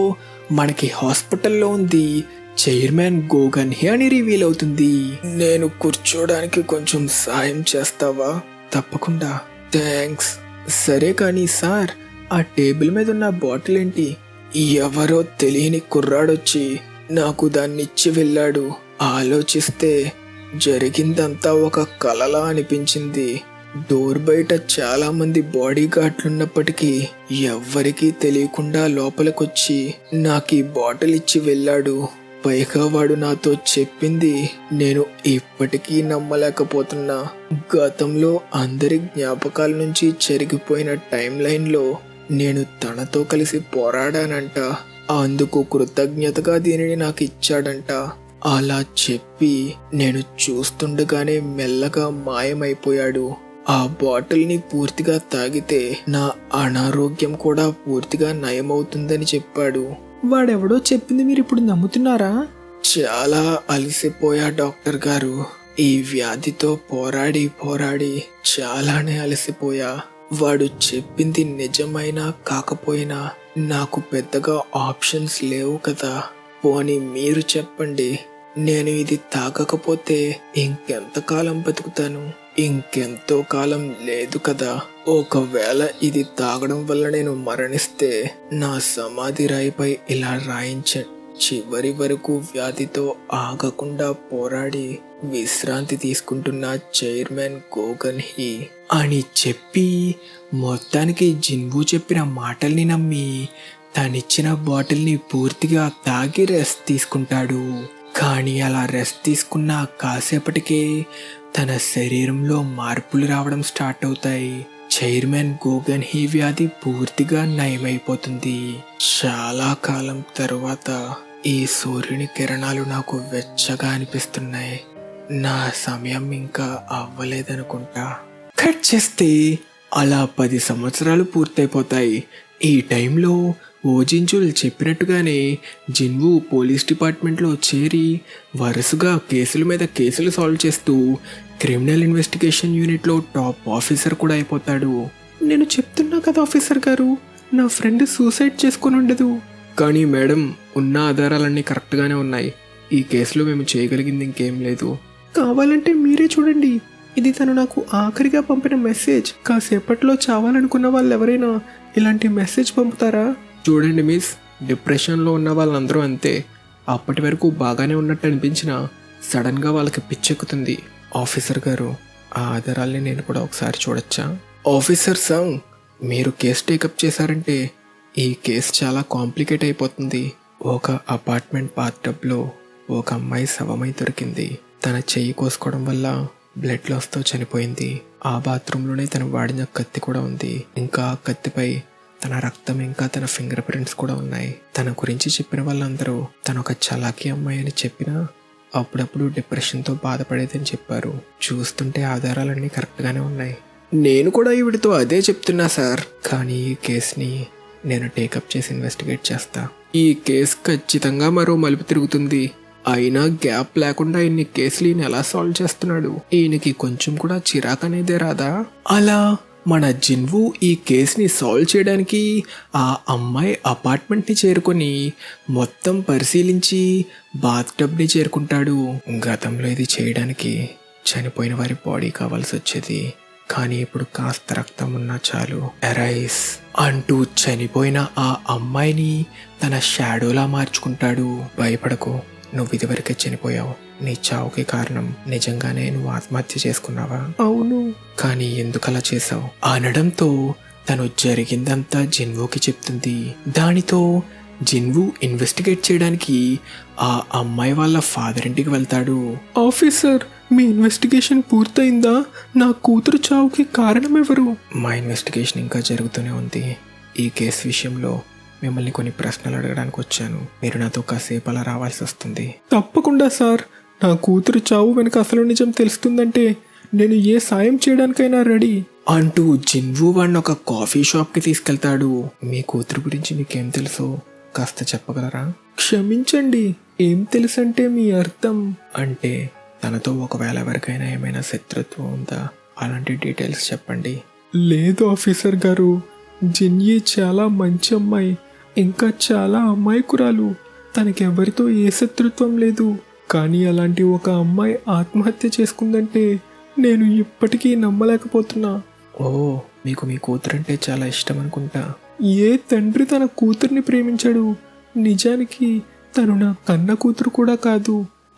Speaker 1: మనకి హాస్పిటల్లో ఉంది చైర్మన్ గోగన్ హే అని రివీల్ అవుతుంది. నేను కూర్చోడానికి కొంచెం సాయం చేస్తావా? తప్పకుండా, థ్యాంక్స్. సరే కానీ సార్, ఆ టేబుల్ మీద ఉన్న బాటిల్ ఏంటి? ఎవరో తెలియని కుర్రాడొచ్చి నాకు దాన్ని ఇచ్చి వెళ్ళాడు. ఆలోచిస్తే జరిగిందంతా ఒక కలలా అనిపించింది. డోర్ బయట చాలా మంది బాడీ గార్డ్లున్నప్పటికీ ఎవ్వరికీ తెలియకుండా లోపలికొచ్చి నాకు ఈ బాటిల్ ఇచ్చి వెళ్ళాడు. పైగా వాడు నాతో చెప్పింది నేను ఇప్పటికీ నమ్మలేకపోతున్నా. గతంలో అందరి జ్ఞాపకాల నుంచి చెరిగిపోయిన టైం లైన్లో నేను తనతో కలిసి పోరాడానంట. అందుకు కృతజ్ఞతగా దీనిని నాకు ఇచ్చాడంట. అలా చెప్పి నేను చూస్తుండగానే మెల్లగా మాయమైపోయాడు. ఆ బాటిల్ని పూర్తిగా తాగితే నా అనారోగ్యం కూడా పూర్తిగా నయమవుతుందని చెప్పాడు. వాడెవడో చెప్పింది మీరు ఇప్పుడు నమ్ముతున్నారా? చాలా అలసిపోయా డాక్టర్ గారు. ఈ వ్యాధితో పోరాడి పోరాడి చాలానే అలసిపోయా. వాడు చెప్పింది నిజమైనా కాకపోయినా నాకు పెద్దగా ఆప్షన్స్ లేవు కదా. పోనీ మీరు చెప్పండి, నేను ఇది తాగకపోతే ఇంకెంతకాలం బతుకుతాను? ఇంకెంతో కాలం లేదు కదా. ఒకవేళ ఇది తాగడం వల్ల నేను మరణిస్తే నా సమాధి రాయిపై ఇలా రాయించండి, చివరి వరకు వ్యాధితో ఆగకుండా పోరాడి విశ్రాంతి తీసుకుంటున్న చైర్మన్ గోగన్ హీ అని చెప్పి మొత్తానికి జిన్వూ చెప్పిన మాటల్ని నమ్మి తనిచ్చిన బాటిల్ని పూర్తిగా తాగి రెస్ట్ తీసుకుంటాడు. కానీ అలా రెస్ట్ తీసుకున్న కాసేపటికే తన శరీరంలో మార్పులు రావడం స్టార్ట్ అవుతాయి. చైర్మన్ గోగన్ హీ వ్యాధి పూర్తిగా నయమైపోతుంది. చాలా కాలం తరువాత ఈ సూర్యుని కిరణాలు నాకు వెచ్చగా అనిపిస్తున్నాయి. నా సమయం ఇంకా అవ్వలేదనుకుంటా. కట్ చేస్తే అలా 10 సంవత్సరాలు పూర్తయిపోతాయి. ఈ టైంలో ఓజింజుల్ చెప్పినట్టుగానే జిన్వూ పోలీస్ డిపార్ట్మెంట్లో చేరి వరుసగా కేసుల మీద కేసులు సాల్వ్ చేస్తూ క్రిమినల్ ఇన్వెస్టిగేషన్ యూనిట్లో టాప్ ఆఫీసర్ కూడా అయిపోతాడు. నేను చెప్తున్నా కదా ఆఫీసర్ గారు, నా ఫ్రెండ్ సూసైడ్ చేసుకొని ఉండదు. కానీ మేడం, ఉన్న ఆధారాలన్నీ కరెక్ట్గానే ఉన్నాయి. ఈ కేసులో మేము చేయగలిగింది ఇంకేం లేదు. కావాలంటే మీరే చూడండి, ఇది తను నాకు ఆఖరిగా పంపిన మెసేజ్. కాసేపట్లో చావాలనుకున్న వాళ్ళు ఎవరైనా ఇలాంటి మెసేజ్ పంపుతారా? చూడండి మిస్, డిప్రెషన్లో ఉన్న వాళ్ళందరూ అంతే. అప్పటి వరకు బాగానే ఉన్నట్టు అనిపించినా సడన్గా వాళ్ళకి పిచ్చెక్కుతుంది. ఆఫీసర్ గారు, ఆ ఆధారాల్ని నేను కూడా ఒకసారి చూడొచ్చా? ఆఫీసర్ సంగ్, మీరు కేసు టేకప్ చేశారంటే ఈ కేసు చాలా కాంప్లికేట్ అయిపోతుంది. ఒక అపార్ట్మెంట్ బాత్టబ్లో ఒక అమ్మాయి శవమై దొరికింది. తన చెయ్యి కోసుకోవడం వల్ల బ్లడ్ లాస్తో చనిపోయింది. ఆ బాత్రూంలోనే తను వాడిన కత్తి కూడా ఉంది. ఇంకా కత్తిపై తన రక్తం ఇంకా తన ఫింగర్ ప్రింట్స్ కూడా ఉన్నాయి. తన గురించి చెప్పిన వాళ్ళందరూ తను ఒక చలాకీ అమ్మాయి అని చెప్పినా అప్పుడప్పుడు డిప్రెషన్తో బాధపడేదని చెప్పారు. చూస్తుంటే ఆధారాలన్నీ కరెక్ట్గానే ఉన్నాయి. నేను కూడా ఈవిడితో అదే చెప్తున్నా సార్. కానీ ఈ కేసుని నేను టేకప్ చేసి ఇన్వెస్టిగేట్ చేస్తా. ఈ కేసు ఖచ్చితంగా మరో మలుపు తిరుగుతుంది. అయినా గ్యాప్ లేకుండా ఇన్ని కేసులు ఈయన ఎలా సాల్వ్ చేస్తున్నాడు? ఈయనకి కొంచెం కూడా చిరాకు అనేదే రాదా? అలా మన జిన్వూ ఈ కేసుని సాల్వ్ చేయడానికి ఆ అమ్మాయి అపార్ట్మెంట్ని చేరుకొని మొత్తం పరిశీలించి బాత్టబ్ని చేరుకుంటాడు. గతంలో ఇది చేయడానికి చనిపోయిన వారి బాడీ కావాల్సి వచ్చేది. కానీ ఇప్పుడు కాస్త రక్తం ఉన్నా చాలు. ఎరైస్ అంటూ చనిపోయిన ఆ అమ్మాయిని తన షాడోలా మార్చుకుంటాడు. భయపడకు, నువ్వు ఇదివరకే చనిపోయావు. నీ చావుకి కారణం నిజంగానే నువ్వు ఆత్మహత్య చేసుకున్నావా? అవును. కానీ ఎందుకలా చేసావు అనడంతో తను జరిగిందంతా జిన్వూకి చెప్తుంది. దానితో జిన్వూ ఇన్వెస్టిగేట్ చేయడానికి ఆ అమ్మాయి వాళ్ళ ఫాదర్ ఇంటికి వెళ్తాడు. ఆఫీసర్, మీ ఇన్వెస్టిగేషన్ పూర్తయిందా? నా కూతురు చావుకి కారణం ఎవరు? మా ఇన్వెస్టిగేషన్ ఇంకా జరుగుతూనే ఉంది. ఈ కేసు విషయంలో మిమ్మల్ని కొన్ని ప్రశ్నలు అడగడానికి వచ్చాను. మీరు నాతో కాసేపు అలా రావాల్సి వస్తుంది. తప్పకుండా సార్. నా కూతురు చావు వెనుక అసలు నిజం తెలుస్తుందంటే నేను ఏ సాయం చేయడానికైనా రెడీ అంటూ జిన్వూ వాడిని ఒక కాఫీ షాప్కి తీసుకెళ్తాడు. మీ కూతురు గురించి మీకేం తెలుసో కాస్త చెప్పగలరా? క్షమించండి, ఏం తెలుసంటే మీ అర్థం? అంటే తనతో ఒకవేళ ఎవరికైనా ఏమైనా శత్రుత్వం ఉందా, అలాంటి డీటెయిల్స్ చెప్పండి. లేదు ఆఫీసర్ గారు, జిన్యీ చాలా మంచి అమ్మాయి, ఇంకా చాలా అమాయకురాలు. తనకెవరితో ఏ శత్రుత్వం లేదు. కానీ అలాంటి ఒక అమ్మాయి ఆత్మహత్య చేసుకుందంటే నేను ఇప్పటికీ నమ్మలేకపోతున్నా. ఓ, మీకు మీ కూతురంటే చాలా ఇష్టం అనుకుంటా. ఏ తండ్రి తన కూతుర్ని ప్రేమించాడు? నిజానికి తను నా కన్న కూతురు కూడా కాదు.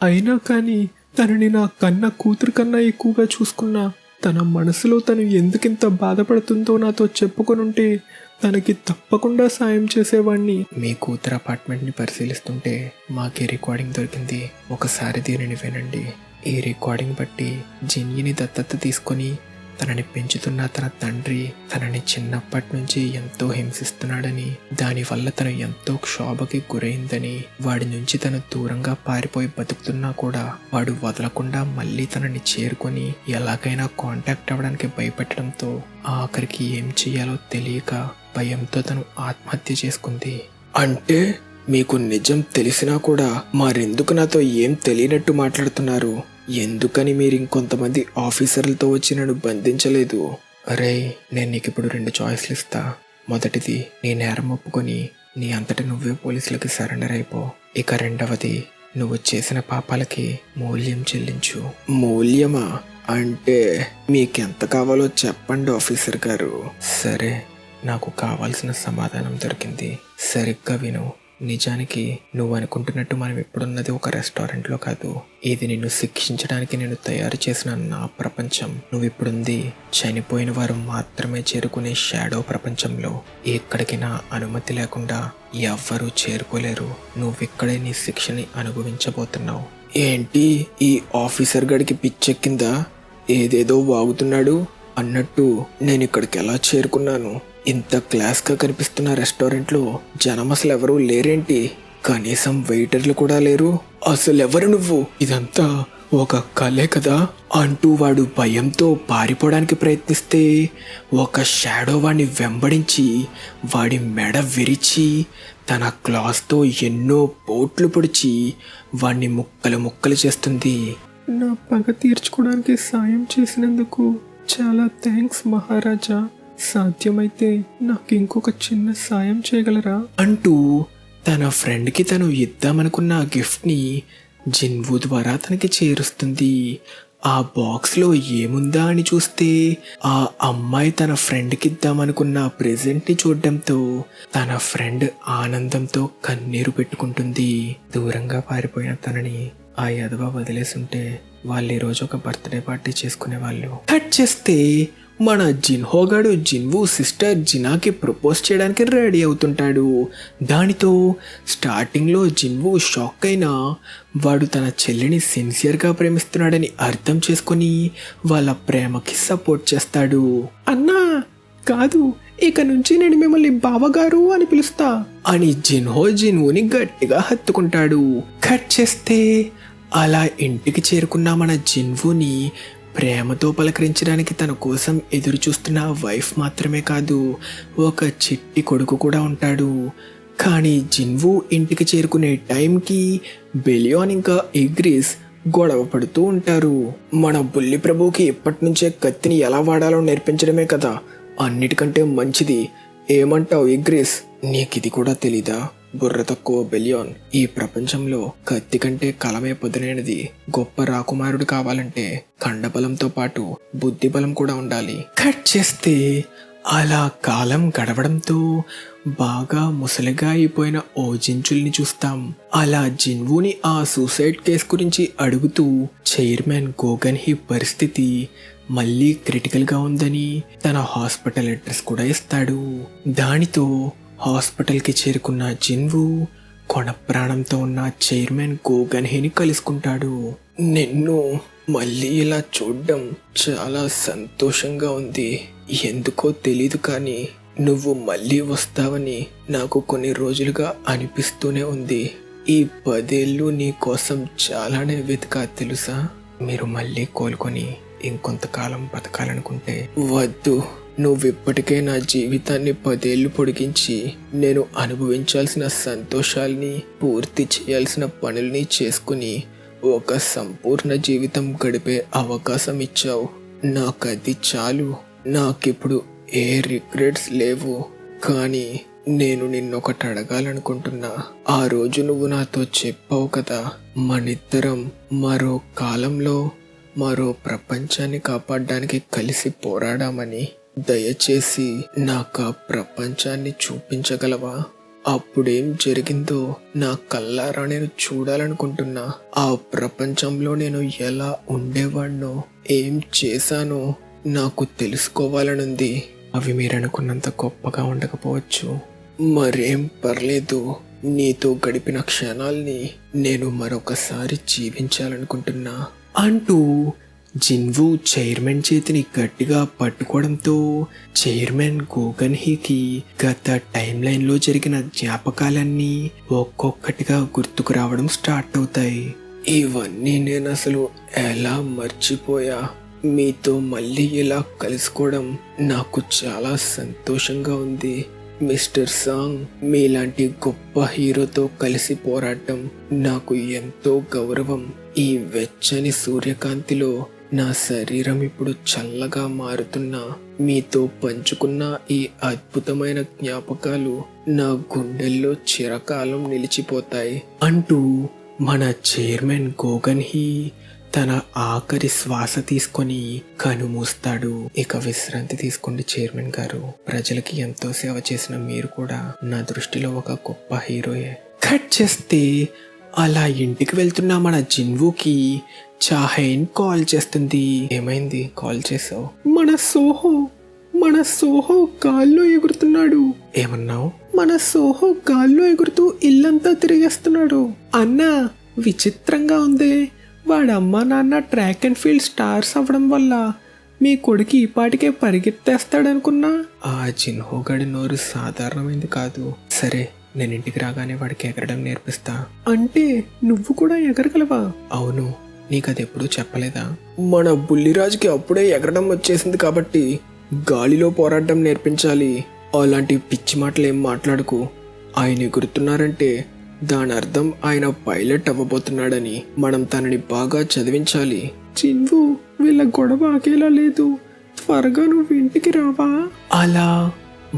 Speaker 1: అయినా కానీ తనని నా కన్న కూతురు కన్నా ఎక్కువగా చూసుకున్నా. తన మనసులో తను ఎందుకింత బాధపడుతుందో నాతో చెప్పుకొనుంటే తనకి తప్పకుండా సాయం చేసేవాణ్ణి. మీ కూతురు అపార్ట్మెంట్ని పరిశీలిస్తుంటే మాకే రికార్డింగ్ దొరికింది. ఒకసారి దీనిని వినండి. ఈ రికార్డింగ్ బట్టి జిన్యీని దత్తత తీసుకొని తనని పెంచుతున్న తన తండ్రి తనని చిన్నప్పటి నుంచి ఎంతో హింసిస్తున్నాడని, దానివల్ల తను ఎంతో క్షోభకి గురైందని, వాడి నుంచి తను దూరంగా పారిపోయి బతుకుతున్నా కూడా వాడు వదలకుండా మళ్ళీ తనని చేరుకొని ఎలాగైనా కాంటాక్ట్ అవ్వడానికి భయపెట్టడంతో ఆఖరికి ఏం చెయ్యాలో తెలియక భయంతో తను ఆత్మహత్య చేసుకుంది. అంటే మీకు నిజం తెలిసినా కూడా మరెందుకు నాతో ఏం తెలియనట్టు మాట్లాడుతున్నారు? ఎందుకని మీరు ఇంకొంతమంది ఆఫీసర్లతో వచ్చి నన్ను బంధించలేదు? అరే, నేను నీకు ఇప్పుడు 2 చాయిస్లు ఇస్తా. మొదటిది, నీ నేరం ఒప్పుకొని నీ అంతటి నువ్వే పోలీసులకి సరెండర్ అయిపో. ఇక రెండవది, నువ్వు చేసిన పాపాలకి మూల్యం చెల్లించు. మూల్యమా? అంటే మీకెంత కావాలో చెప్పండి ఆఫీసర్ గారు. సరే, నాకు కావాల్సిన సమాధానం దొరికింది. సరిగ్గా విను. నిజానికి నువ్వు అనుకుంటున్నట్టు మనం ఇప్పుడున్నది ఒక రెస్టారెంట్లో కాదు. ఇది నిన్ను శిక్షించడానికి నేను తయారు చేసిన నా ప్రపంచం. నువ్వు ఇప్పుడుంది చనిపోయిన వారు మాత్రమే చేరుకునే షాడో ప్రపంచంలో. ఇక్కడికి నా అనుమతి లేకుండా ఎవ్వరూ చేరుకోలేరు. నువ్విక్కడే నీ శిక్షని అనుభవించబోతున్నావు. ఏంటి, ఈ ఆఫీసర్ గడికి పిచ్చెక్కిందా? ఏదేదో వాగుతున్నాడు అన్నట్టు నేను ఇక్కడికి ఎలా చేరుకున్నాను? ఇంత క్లాస్గా కనిపిస్తున్న రెస్టారెంట్లో జనం అసలు ఎవరూ లేరేంటి? కనీసం వెయిటర్లు కూడా లేరు. అసలు ఎవరు నువ్వు? ఇదంతా ఒక కలే కదా అంటూ వాడు భయంతో పారిపోవడానికి ప్రయత్నిస్తే ఒక షాడో వాడిని వెంబడించి వాడి మెడ విరిచి తన క్లాస్తో ఎన్నో పోట్లు పొడిచి వాడిని ముక్కలు ముక్కలు చేస్తుంది. నా పగ తీర్చుకోవడానికి సాయం చేసినందుకు చాలా థ్యాంక్స్ మహారాజా. సాధ్యమైతే నాకు ఇంకొక చిన్న సాయం చేయగలరా అంటూ తన ఫ్రెండ్కి తను ఇద్దామనుకున్న ఆ గిఫ్ట్ని జిన్వూ ద్వారా తనకి చేరుస్తుంది. ఆ బాక్స్లో ఏముందా అని చూస్తే ఆ అమ్మాయి తన ఫ్రెండ్కి ఇద్దామనుకున్న ప్రెజెంట్ని చూడడంతో తన ఫ్రెండ్ ఆనందంతో కన్నీరు పెట్టుకుంటుంది. దూరంగా పారిపోయిన తనని ఆ యదవ వదిలేసుంటే వాళ్ళు ఈరోజు ఒక బర్త్డే పార్టీ చేసుకునేవాళ్ళు. కట్ చేస్తే మన జిన్హోగాడు జిన్వూ సిస్టర్ జినాకి ప్రపోజ్ చేయడానికి రెడీ అవుతుంటాడు. దానితో స్టార్టింగ్లో జిన్వూ షాక్ అయినా వాడు తన చెల్లిని సిన్సియర్గా ప్రేమిస్తున్నాడని అర్థం చేసుకొని వాళ్ళ ప్రేమకి సపోర్ట్ చేస్తాడు. అన్నా కాదు, ఇక నుంచి నేను మిమ్మల్ని బావగారు అని పిలుస్తా అని జిన్హో జిన్వూని గట్టిగా హత్తుకుంటాడు. కట్ చేస్తే అలా ఇంటికి చేరుకున్న మన జిన్వూని ప్రేమతో పలకరించడానికి తన కోసం ఎదురు చూస్తున్న వైఫ్ మాత్రమే కాదు, ఒక చిట్టి కొడుకు కూడా ఉంటాడు. కానీ జిన్వూ ఇంటికి చేరుకునే టైంకి బెలియాన్ ఇంకా ఇగ్రిస్ గొడవ పడుతూ ఉంటారు. మన బుల్లి ప్రభువుకి ఇప్పటి నుంచే కత్తిని ఎలా వాడాలో నేర్పించడమే కదా అన్నిటికంటే మంచిది. ఏమంటావు ఇగ్రిస్? నీకిది కూడా తెలీదా? బుర్ర తక్కువ బెలియాన్, ఈ ప్రపంచంలో కత్తి కంటే కలమే పొదనైనది. గొప్ప రాకుమారుడు కావాలంటే ఖండబలంతో పాటు బుద్ధిబలం కూడా ఉండాలి. కట్ చేస్తే అలా కాలం గడవడంతో బాగా ముసలిగా అయిపోయిన ఓ జించుల్ని చూస్తాం. అలా జిన్వూని ఆ సూసైడ్ కేసు గురించి అడుగుతూ చైర్మన్ గోగన్ హీ పరిస్థితి మళ్ళీ క్రిటికల్గా ఉందని తన హాస్పిటల్ అడ్రస్ కూడా ఇస్తాడు. దానితో హాస్పిటల్కి చేరుకున్న జిన్వూ కొన ప్రాణంతో ఉన్న చైర్మన్ గోగన్ హీని కలుసుకుంటాడు. నిన్ను మళ్ళీ ఇలా చూడడం చాలా సంతోషంగా ఉంది. ఎందుకో తెలీదు కానీ నువ్వు మళ్ళీ వస్తావని నాకు కొన్ని రోజులుగా అనిపిస్తూనే ఉంది. ఈ 10 ఏళ్ళు నీ కోసం చాలానే వెతికా తెలుసా? మీరు మళ్ళీ కోలుకొని ఇంకొంతకాలం బతకాలనుకుంటే వద్దు. నువ్విప్పటికే నా జీవితాన్ని 10 ఏళ్ళు పొడిగించి నేను అనుభవించాల్సిన సంతోషాల్ని పూర్తి చేయాల్సిన పనుల్ని చేసుకుని ఒక సంపూర్ణ జీవితం గడిపే అవకాశం ఇచ్చావు. నాకది చాలు. నాకిప్పుడు ఏ రిగ్రెట్స్ లేవు. కానీ నేను నిన్నొకటి అడగాలనుకుంటున్నా. ఆ రోజు నువ్వు నాతో చెప్పావు కదా, మనిద్దరం మరో కాలంలో మరో ప్రపంచాన్ని కాపాడడానికి కలిసి పోరాడామని. దయచేసి నాకు ఆ ప్రపంచాన్ని చూపించగలవా? అప్పుడేం జరిగిందో నా కళ్ళారా నేను చూడాలనుకుంటున్నా. ఆ ప్రపంచంలో నేను ఎలా ఉండేవాడినో, ఏం చేశానో నాకు తెలుసుకోవాలనుంది. అవి మీరనుకున్నంత గొప్పగా ఉండకపోవచ్చు. మరేం పర్లేదు. నీతో గడిపిన క్షణాల్ని నేను మరొకసారి జీవించాలనుకుంటున్నా అంటూ జిన్వు చైర్మన్ చేతిని గట్టిగా పట్టుకోవడంతో చైర్మన్ గోగన్ హీకి గత టైం లైన్ లో జరిగిన జ్ఞాపకాలన్నీ ఒక్కొక్కటిగా గుర్తుకు రావడం స్టార్ట్ అవుతాయి. ఇవన్నీ నేను అసలు ఎలా మర్చిపోయా. మీతో మళ్ళీ ఇలా కలుసుకోవడం నాకు చాలా సంతోషంగా ఉంది. మిస్టర్ సాంగ్, మీలాంటి గొప్ప హీరోతో కలిసి పోరాటం నాకు ఎంతో గౌరవం. ఈ వెచ్చని సూర్యకాంతిలో నా శరీరం ఇప్పుడు చల్లగా మారుతున్నా మీతో పంచుకున్న ఈ అద్భుతమైన జ్ఞాపకాలు నా గుండెల్లో చిరకాలం నిలిచిపోతాయి అంటూ మన చైర్మన్ గోగన్ హీ తన ఆఖరి శ్వాస తీసుకొని కనుమూస్తాడు. ఇక విశ్రాంతి తీసుకోండి చైర్మన్ గారు. ప్రజలకి ఎంతో సేవ చేసిన మీరు కూడా నా దృష్టిలో ఒక గొప్ప హీరోయే. కట్ చేస్తే అలా ఇంటికి వెళ్తున్న మన జిన్వుకి చాహైన్ కాల్ చేస్తుంది. ఏమైంది, కాల్ చేసావు? మన సోహో గాల్లో ఎగురుతున్నాడు. ఏమన్నావు? మన సోహో గాల్లో ఎగురుతూ ఇల్లంతా తిరిగేస్తున్నాడు. అన్నా, విచిత్రంగా ఉంది. వాడు అమ్మ నాన్న ట్రాక్ అండ్ ఫీల్డ్ స్టార్స్ అవ్వడం వల్ల మీ కొడుకు ఈ పాటికే పరిగెత్తేస్తాడనుకున్నా. ఆ జిన్హోగడి నోరు సాధారణమైంది కాదు. సరే, నేను ఇంటికి రాగానే వాడికి ఎగరడం నేర్పిస్తా. అంటే నువ్వు కూడా ఎగరగలవా? అవును, నీకది ఎప్పుడూ చెప్పలేదా? మన బుల్లిరాజుకి అప్పుడే ఎగరడం వచ్చేసింది కాబట్టి గాలిలో పోరాటం నేర్పించాలి. అలాంటి పిచ్చి మాటలు ఏం మాట్లాడుకు. ఆయన ఎగురుతున్నారంటే దాని అర్థం ఆయన పైలట్ అవ్వబోతున్నాడని. మనం తనని బాగా చదివించాలి. జిన్వు, వీళ్ళ గొడవ ఆగేలా లేదు. త్వరగా నువ్వు ఇంటికి రావా? అలా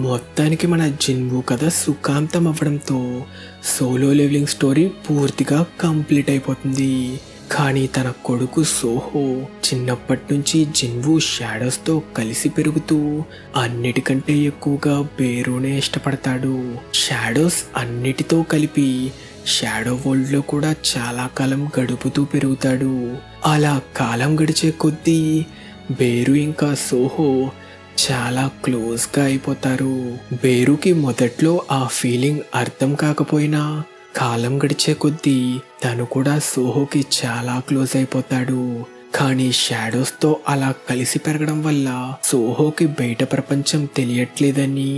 Speaker 1: మొత్తానికి మన జిన్వు కథ సుఖాంతం అవ్వడంతో సోలో లెవెలింగ్ స్టోరీ పూర్తిగా కంప్లీట్ అయిపోతుంది. కానీ తన కొడుకు సోహో చిన్నప్పటి నుంచి జిన్వు షాడోస్తో కలిసి పెరుగుతూ అన్నిటికంటే ఎక్కువగా బేరునే ఇష్టపడతాడు. షాడోస్ అన్నిటితో కలిపి షాడో వరల్డ్లో కూడా చాలా కాలం గడుపుతూ పెరుగుతాడు. అలా కాలం గడిచే కొద్దీ బేరు ఇంకా సోహో చాలా క్లోజ్గా అయిపోతారు. బేరుకి మొదట్లో ఆ ఫీలింగ్ అర్థం కాకపోయినా కాలం గడిచే కొద్దీ తను కూడా సోహోకి చాలా క్లోజ్ అయిపోతాడు. కానీ షాడోస్తో అలా కలిసి పెరగడం వల్ల సోహోకి బయట ప్రపంచం తెలియట్లేదని,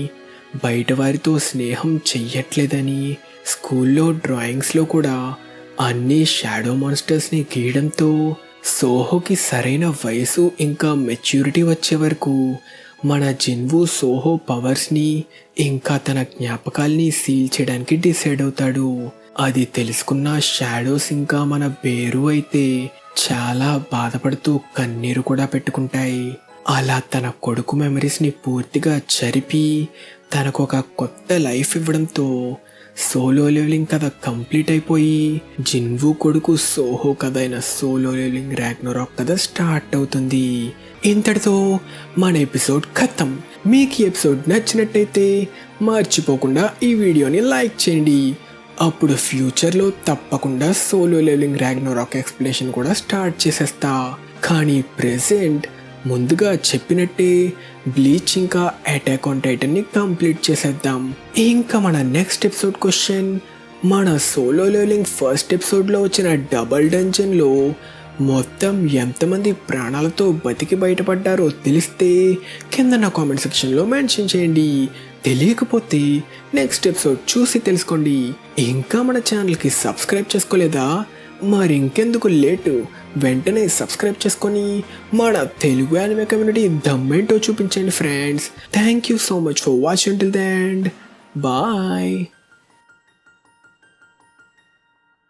Speaker 1: బయట వారితో స్నేహం చెయ్యట్లేదని, స్కూల్లో డ్రాయింగ్స్లో కూడా అన్ని షాడో మాన్స్టర్స్ని గీయడంతో సోహోకి సరైన వయసు ఇంకా మెచ్యూరిటీ వచ్చే వరకు మన జిన్వు సోహో పవర్స్ని ఇంకా తన జ్ఞాపకాల్ని సీల్ చేయడానికి డిసైడ్ అవుతాడు. అది తెలుసుకున్న షాడోస్ ఇంకా మన బేరు అయితే చాలా బాధపడుతూ కన్నీరు కూడా పెట్టుకుంటాయి. అలా తన కొడుకు మెమరీస్ని పూర్తిగా చెరిపి తనకు ఒక కొత్త లైఫ్ ఇవ్వడంతో సోలో లెవెలింగ్ కథ కంప్లీట్ అయిపోయి జిన్వు కొడుకు సోహో కథ అయిన సోలో లెవెలింగ్ రాగ్నరాక్ కథ స్టార్ట్ అవుతుంది. ఇంతటితో మన ఎపిసోడ్ ఖతం. మీకు ఈ ఎపిసోడ్ నచ్చినట్టయితే మర్చిపోకుండా ఈ వీడియోని లైక్ చేయండి. అప్పుడు ఫ్యూచర్లో తప్పకుండా సోలో లెవెలింగ్ రాగ్నరాక్ ఎక్స్ప్లెనేషన్ కూడా స్టార్ట్ చేసేస్తా. కానీ ప్రెజెంట్ ముందుగా చెప్పినట్టే బ్లీచ్ ఇంకా అటాక్ ఆన్ టైటన్ని కంప్లీట్ చేసేద్దాం. ఇంకా మన నెక్స్ట్ ఎపిసోడ్ క్వశ్చన్, మన సోలో లెవెలింగ్ ఫస్ట్ ఎపిసోడ్లో వచ్చిన డబల్ డంజన్లో మొత్తం ఎంతమంది ప్రాణాలతో బతికి బయటపడ్డారో తెలిస్తే కింద నా కామెంట్ సెక్షన్లో మెన్షన్ చేయండి. తెలియకపోతే నెక్స్ట్ ఎపిసోడ్ చూసి తెలుసుకోండి. ఇంకా మన ఛానల్కి సబ్స్క్రైబ్ చేసుకోలేదా? మరి ఇంకెందుకు లేటు, వెంటనే సబ్స్క్రైబ్ చేసుకొని మన తెలుగు యానిమే కమ్యూనిటీ దమ్మేంటో చూపించండి friends. Thank you so much for watching till the end. Bye.